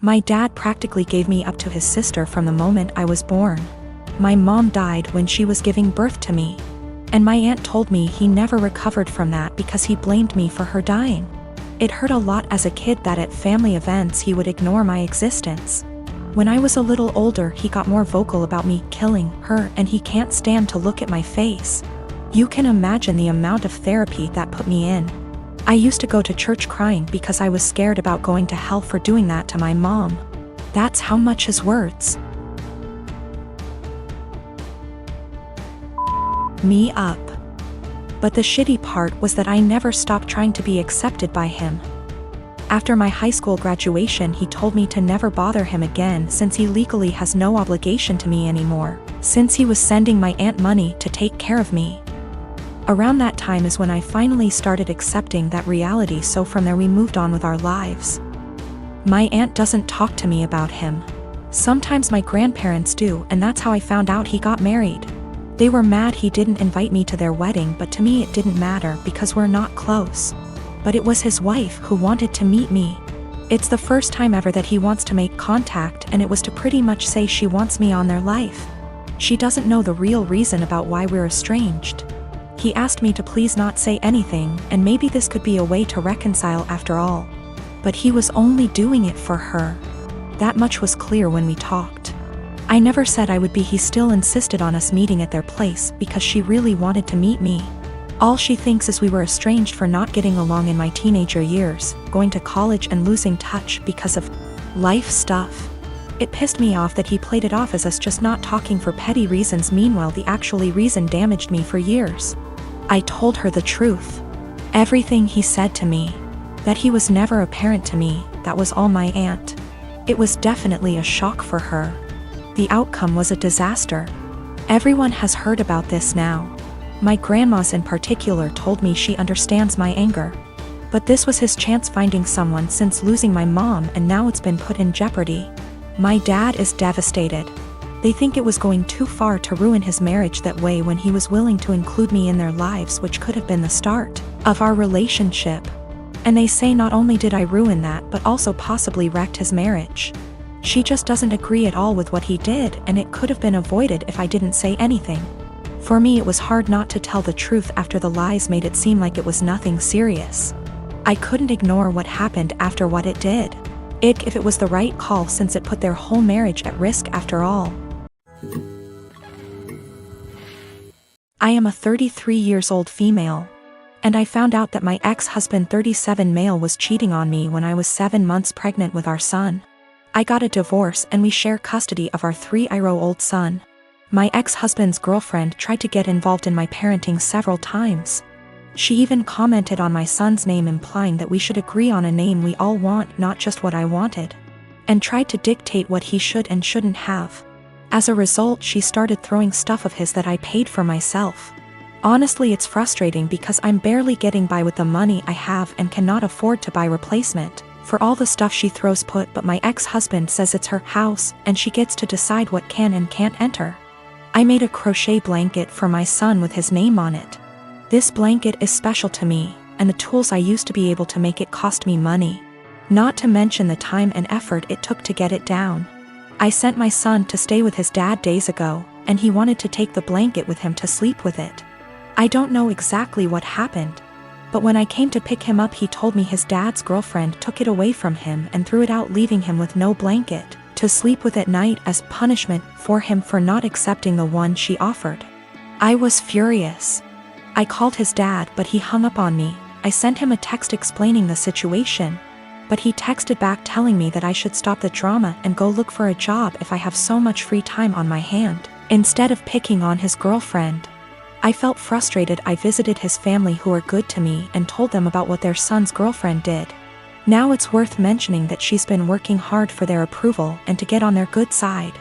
My dad practically gave me up to his sister from the moment I was born. My mom died when she was giving birth to me. And my aunt told me he never recovered from that because he blamed me for her dying. It hurt a lot as a kid that at family events he would ignore my existence. When I was a little older, he got more vocal about me killing her, and he can't stand to look at my face. You can imagine the amount of therapy that put me in. I used to go to church crying because I was scared about going to hell for doing that to my mom. That's how much his words me up. But the shitty part was that I never stopped trying to be accepted by him. After my high school graduation, he told me to never bother him again since he legally has no obligation to me anymore, since he was sending my aunt money to take care of me. Around that time is when I finally started accepting that reality, so from there we moved on with our lives. My aunt doesn't talk to me about him. Sometimes my grandparents do, and that's how I found out he got married. They were mad he didn't invite me to their wedding, but to me it didn't matter because we're not close. But it was his wife who wanted to meet me. It's the first time ever that he wants to make contact, and it was to pretty much say she wants me on their life. She doesn't know the real reason about why we're estranged. He asked me to please not say anything, and maybe this could be a way to reconcile after all. But he was only doing it for her. That much was clear when we talked. I never said I would be. He still insisted on us meeting at their place because she really wanted to meet me. All she thinks is we were estranged for not getting along in my teenager years, going to college and losing touch because of life stuff. It pissed me off that he played it off as us just not talking for petty reasons. Meanwhile, the actually reason damaged me for years. I told her the truth. Everything he said to me. That he was never a parent to me, that was all my aunt. It was definitely a shock for her. The outcome was a disaster. Everyone has heard about this now. My grandmas in particular told me she understands my anger. But this was his chance finding someone since losing my mom, and now it's been put in jeopardy. My dad is devastated. They think it was going too far to ruin his marriage that way when he was willing to include me in their lives, which could have been the start of our relationship. And they say not only did I ruin that, but also possibly wrecked his marriage. She just doesn't agree at all with what he did, and it could have been avoided if I didn't say anything. For me, it was hard not to tell the truth after the lies made it seem like it was nothing serious. I couldn't ignore what happened after what it did. If it was the right call, since it put their whole marriage at risk after all. I am a 33 years old female. And I found out that my ex-husband 37 male was cheating on me when I was 7 months pregnant with our son. I got a divorce and we share custody of our 3-year-old son. My ex-husband's girlfriend tried to get involved in my parenting several times. She even commented on my son's name, implying that we should agree on a name we all want, not just what I wanted. And tried to dictate what he should and shouldn't have. As a result, she started throwing stuff of his that I paid for myself. Honestly, it's frustrating because I'm barely getting by with the money I have and cannot afford to buy replacement for all the stuff she throws but my ex-husband says it's her house and she gets to decide what can and can't enter. I made a crochet blanket for my son with his name on it. This blanket is special to me, and the tools I used to be able to make it cost me money. Not to mention the time and effort it took to get it down. I sent my son to stay with his dad days ago, and he wanted to take the blanket with him to sleep with it. I don't know exactly what happened, but when I came to pick him up, he told me his dad's girlfriend took it away from him and threw it out, leaving him with no blanket to sleep with at night as punishment for him for not accepting the one she offered. I was furious. I called his dad, but he hung up on me. I sent him a text explaining the situation, but he texted back telling me that I should stop the drama and go look for a job if I have so much free time on my hand, instead of picking on his girlfriend. I felt frustrated. I visited his family, who are good to me, and told them about what their son's girlfriend did. Now it's worth mentioning that she's been working hard for their approval and to get on their good side.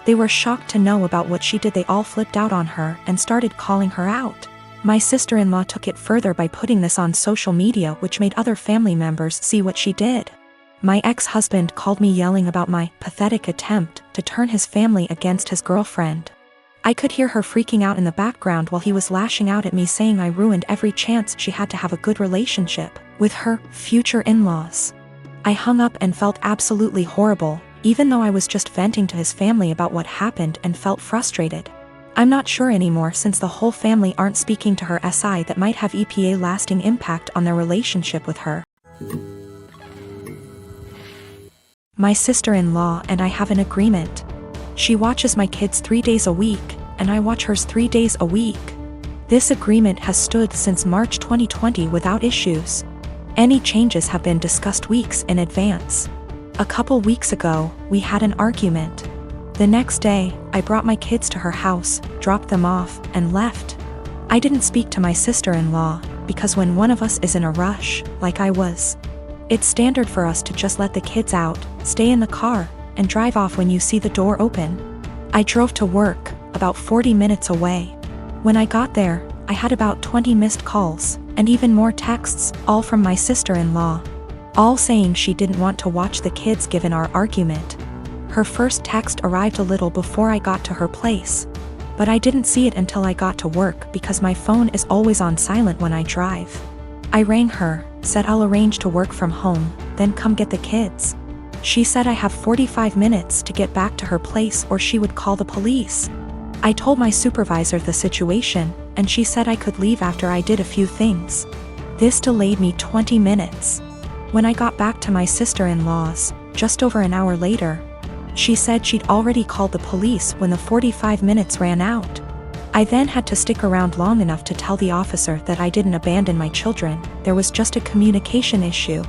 They were shocked to know about what she did. They all flipped out on her and started calling her out. My sister-in-law took it further by putting this on social media, which made other family members see what she did. My ex-husband called me yelling about my pathetic attempt to turn his family against his girlfriend. I could hear her freaking out in the background while he was lashing out at me, saying I ruined every chance she had to have a good relationship with her future in-laws. I hung up and felt absolutely horrible, even though I was just venting to his family about what happened and felt frustrated. I'm not sure anymore since the whole family aren't speaking to her SI that might have a lasting impact on their relationship with her. My sister-in-law and I have an agreement. She watches my kids 3 days a week, and I watch hers 3 days a week. This agreement has stood since March 2020 without issues. Any changes have been discussed weeks in advance. A couple weeks ago, we had an argument. The next day, I brought my kids to her house, dropped them off, and left. I didn't speak to my sister-in-law, because when one of us is in a rush, like I was, it's standard for us to just let the kids out, stay in the car, and drive off when you see the door open. I drove to work, about 40 minutes away. When I got there, I had about 20 missed calls, and even more texts, all from my sister-in-law, all saying she didn't want to watch the kids given our argument. Her first text arrived a little before I got to her place, but I didn't see it until I got to work because my phone is always on silent when I drive. I rang her, said I'll arrange to work from home, then come get the kids. She said I have 45 minutes to get back to her place or she would call the police. I told my supervisor the situation, and she said I could leave after I did a few things. This delayed me 20 minutes. When I got back to my sister-in-law's, just over an hour later, she said she'd already called the police when the 45 minutes ran out. I then had to stick around long enough to tell the officer that I didn't abandon my children, there was just a communication issue.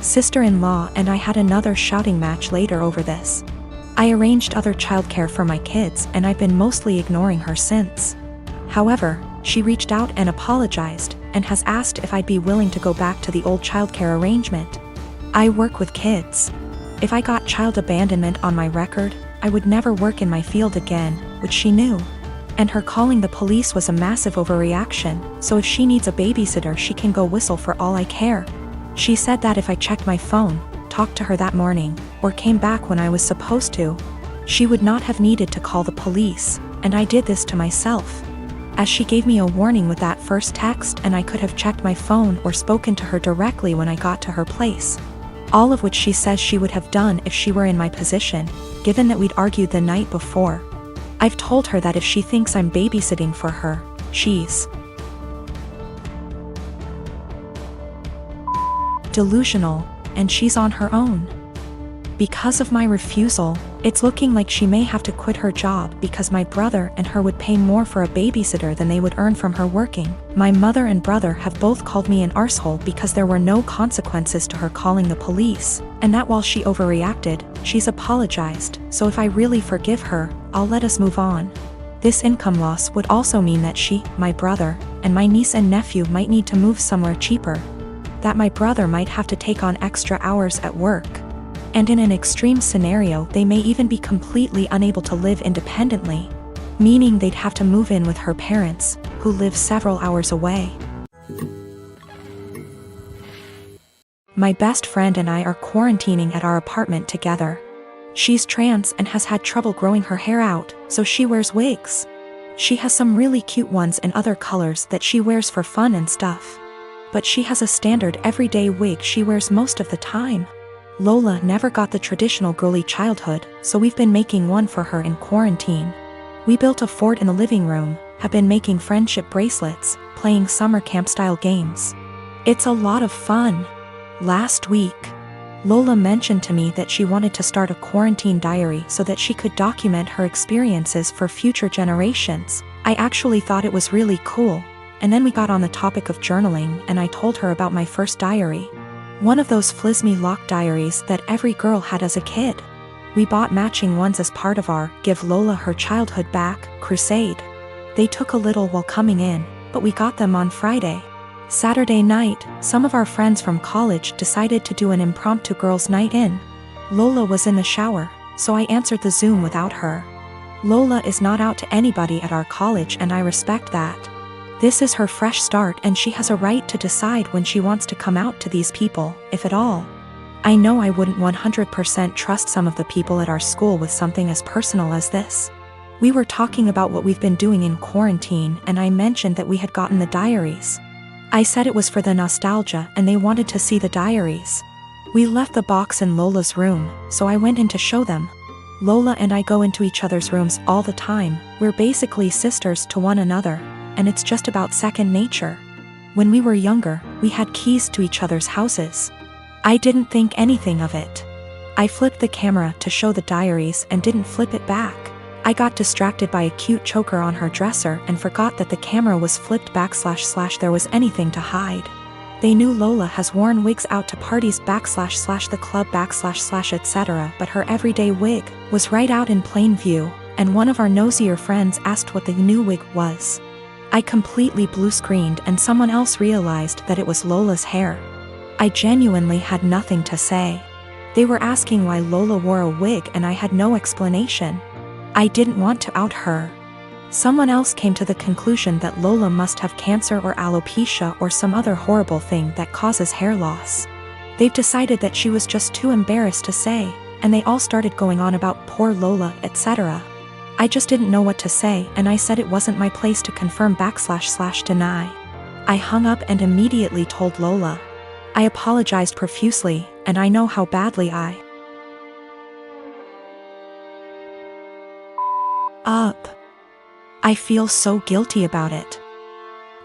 Sister-in-law and I had another shouting match later over this. I arranged other childcare for my kids and I've been mostly ignoring her since. However, she reached out and apologized, and has asked if I'd be willing to go back to the old childcare arrangement. I work with kids. If I got child abandonment on my record, I would never work in my field again, which she knew. And her calling the police was a massive overreaction, so if she needs a babysitter she can go whistle for all I care. She said that if I checked my phone, talked to her that morning, or came back when I was supposed to, she would not have needed to call the police, and I did this to myself. As she gave me a warning with that first text and I could have checked my phone or spoken to her directly when I got to her place. All of which she says she would have done if she were in my position, given that we'd argued the night before. I've told her that if she thinks I'm babysitting for her, she's delusional, and she's on her own. Because of my refusal, it's looking like she may have to quit her job because my brother and her would pay more for a babysitter than they would earn from her working. My mother and brother have both called me an arsehole because there were no consequences to her calling the police, and that while she overreacted, she's apologized, so if I really forgive her, I'll let us move on. This income loss would also mean that she, my brother, and my niece and nephew might need to move somewhere cheaper. That my brother might have to take on extra hours at work. And in an extreme scenario they may even be completely unable to live independently, meaning they'd have to move in with her parents, who live several hours away. My best friend and I are quarantining at our apartment together. She's trans and has had trouble growing her hair out, so she wears wigs. She has some really cute ones in other colors that she wears for fun and stuff. But she has a standard everyday wig she wears most of the time. Lola never got the traditional girly childhood, so we've been making one for her in quarantine. We built a fort in the living room, have been making friendship bracelets, playing summer camp-style games. It's a lot of fun. Last week, Lola mentioned to me that she wanted to start a quarantine diary so that she could document her experiences for future generations. I actually thought it was really cool, and then we got on the topic of journaling and I told her about my first diary. One of those flismy lock diaries that every girl had as a kid. We bought matching ones as part of our Give Lola Her Childhood Back crusade. They took a little while coming in, but we got them on Friday. Saturday night, some of our friends from college decided to do an impromptu girls' night in. Lola was in the shower, so I answered the Zoom without her. Lola is not out to anybody at our college and I respect that. This is her fresh start and she has a right to decide when she wants to come out to these people, if at all. I know I wouldn't 100% trust some of the people at our school with something as personal as this. We were talking about what we've been doing in quarantine and I mentioned that we had gotten the diaries. I said it was for the nostalgia and they wanted to see the diaries. We left the box in Lola's room, so I went in to show them. Lola and I go into each other's rooms all the time. We're basically sisters to one another, and it's just about second nature. When we were younger, we had keys to each other's houses. I didn't think anything of it. I flipped the camera to show the diaries and didn't flip it back. I got distracted by a cute choker on her dresser and forgot that the camera was flipped back / there was anything to hide. They knew Lola has worn wigs out to parties / the club / etc., but her everyday wig was right out in plain view, and one of our nosier friends asked what the new wig was. I completely blue-screened and someone else realized that it was Lola's hair. I genuinely had nothing to say. They were asking why Lola wore a wig and I had no explanation. I didn't want to out her. Someone else came to the conclusion that Lola must have cancer or alopecia or some other horrible thing that causes hair loss. They've decided that she was just too embarrassed to say, and they all started going on about poor Lola, etc. I just didn't know what to say, and I said it wasn't my place to confirm / deny. I hung up and immediately told Lola. I apologized profusely, and I know how badly I feel so guilty about it.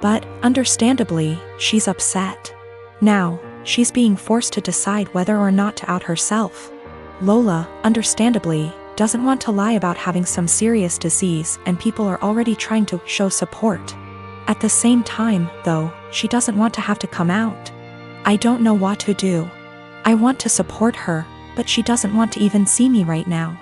But, understandably, she's upset. Now, she's being forced to decide whether or not to out herself. Lola, understandably, doesn't want to lie about having some serious disease, and people are already trying to show support. At the same time, though, she doesn't want to have to come out. I don't know what to do. I want to support her, but she doesn't want to even see me right now.